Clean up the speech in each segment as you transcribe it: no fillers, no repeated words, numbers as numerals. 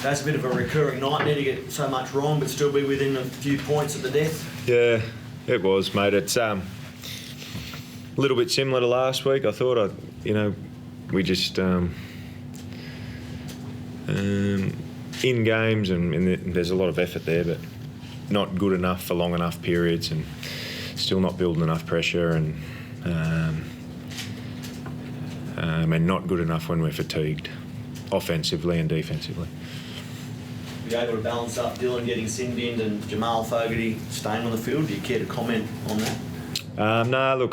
That's a bit of a recurring nightmare to get so much wrong but still be within a few points at the death. Yeah, it was, mate. It's a little bit similar to last week. I thought, we just in games and there's a lot of effort there, but not good enough for long enough periods and still not building enough pressure and not good enough when we're fatigued, offensively and defensively. Were you able to balance up Dylan getting sin-binned and Jamal Fogarty staying on the field? Do you care to comment on that? No, look,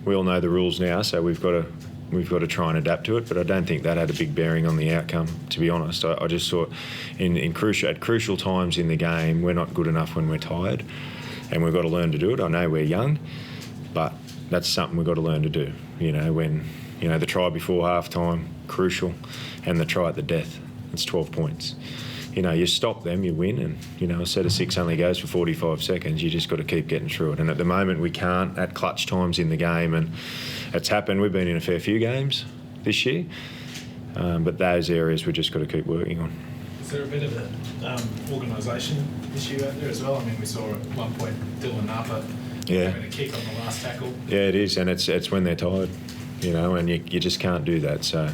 we all know the rules now, so we've got to try and adapt to it. But I don't think that had a big bearing on the outcome. To be honest, I just saw at crucial times in the game, we're not good enough when we're tired, and we've got to learn to do it. I know we're young, but that's something we've got to learn to do. When the try before half time, crucial, and the try at the death, it's 12 points. You stop them, you win, and a set of 6 only goes for 45 seconds. You just got to keep getting through it. And at the moment, we can't at clutch times in the game, and it's happened. We've been in a fair few games this year, but those areas we've just got to keep working on. Is there a bit of an organisation issue out there as well? I mean, we saw at one point Dylan Napa having a kick on the last tackle. Yeah, it is, and it's when they're tired, and you just can't do that. So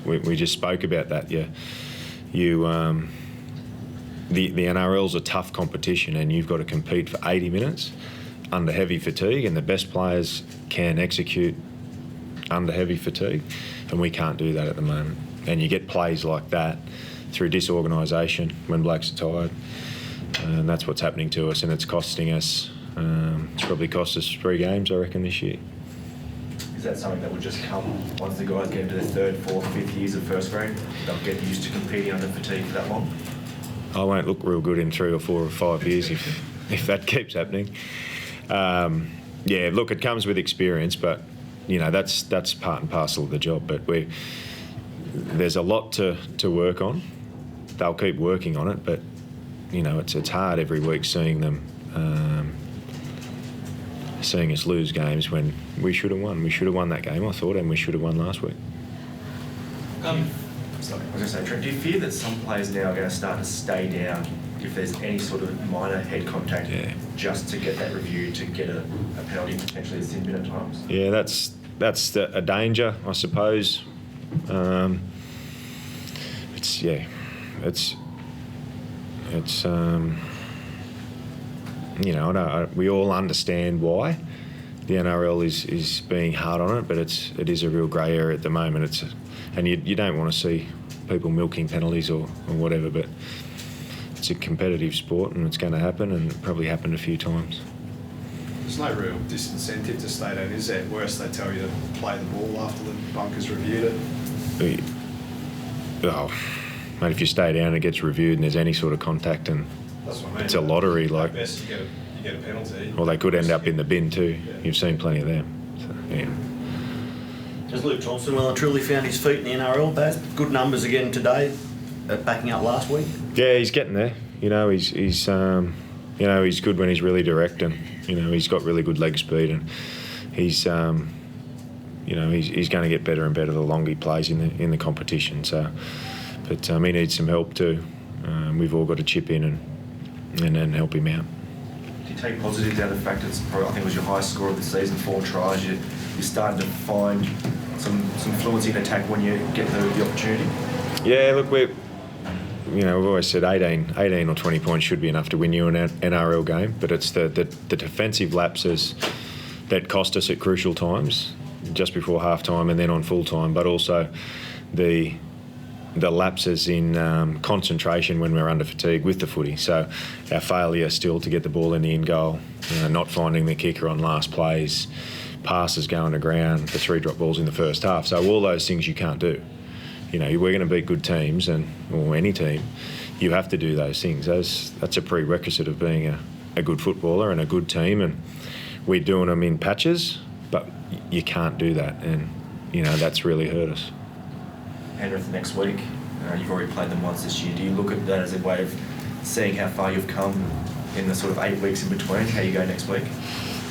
we just spoke about that. The NRL's a tough competition, and you've got to compete for 80 minutes under heavy fatigue, and the best players can execute under heavy fatigue, and we can't do that at the moment. And you get plays like that through disorganisation when blokes are tired, and that's what's happening to us, and it's costing us. It's probably cost us 3 games, I reckon, this year. Is that something that would just come once the guys get into their 3rd, 4th, 5th years of first grade? They'll get used to competing under fatigue for that long? I won't look real good in 3 or 4 or 5 years if that keeps happening. Look, it comes with experience, but that's part and parcel of the job. But there's a lot to work on. They'll keep working on it, but it's hard every week seeing them seeing us lose games when we should have won. We should have won that game, I thought, and we should have won last week. Sorry, I was going to say, Trent, do you fear that some players now are going to start to stay down if there's any sort of minor head contact just to get that review, to get a penalty, potentially a sin bin at times? Yeah, that's a danger, I suppose. We all understand why the NRL is being hard on it, but it is a real grey area at the moment. And you don't want to see people milking penalties or whatever, but it's a competitive sport and it's going to happen, and it probably happened a few times. There's no real disincentive to stay down, is there? Worse, they tell you to play the ball after the bunker's reviewed it. Mate, if you stay down and it gets reviewed and there's any sort of contact, and that's what I mean. It's a lottery. Like best you get a penalty. Or they could end up in the bin too. Yeah. You've seen plenty of them. So, yeah. Has Luke Thompson well and truly found his feet in the NRL, Baz? Good numbers again today, backing up last week. Yeah, he's getting there. He's good when he's really direct, and he's got really good leg speed, and he's going to get better and better the longer he plays in the competition. So, but he needs some help too. We've all got to chip in and help him out. Do you take positives out of the fact it's probably, I think it was your highest score of the season, 4 tries? You're starting to find some fluency in attack when you get the opportunity? Yeah, look, we've always said 18 or 20 points should be enough to win you an NRL game, but it's the defensive lapses that cost us at crucial times, just before half-time and then on full-time, but also the lapses in concentration when we're under fatigue with the footy. So our failure still to get the ball in the in goal, not finding the kicker on last plays, passes going to ground, the 3 drop balls in the first half. So all those things you can't do. We're going to beat good teams, or any team. You have to do those things. That's a prerequisite of being a good footballer and a good team. And we're doing them in patches, but you can't do that. And, that's really hurt us. Penrith next week. You've already played them once this year. Do you look at that as a way of seeing how far you've come in the sort of 8 weeks in between, how you go next week?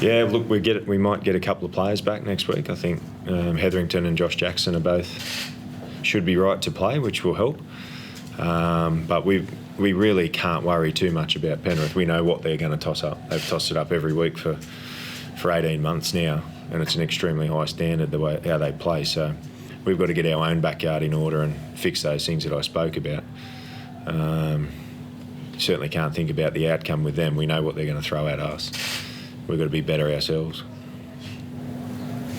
Yeah, look, we might get a couple of players back next week. I think Hetherington and Josh Jackson are both should be right to play, which will help. But we really can't worry too much about Penrith. We know what they're going to toss up. They've tossed it up every week for 18 months now, and it's an extremely high standard the way how they play. So we've got to get our own backyard in order and fix those things that I spoke about. Certainly can't think about the outcome with them. We know what they're going to throw at us. We've got to be better ourselves.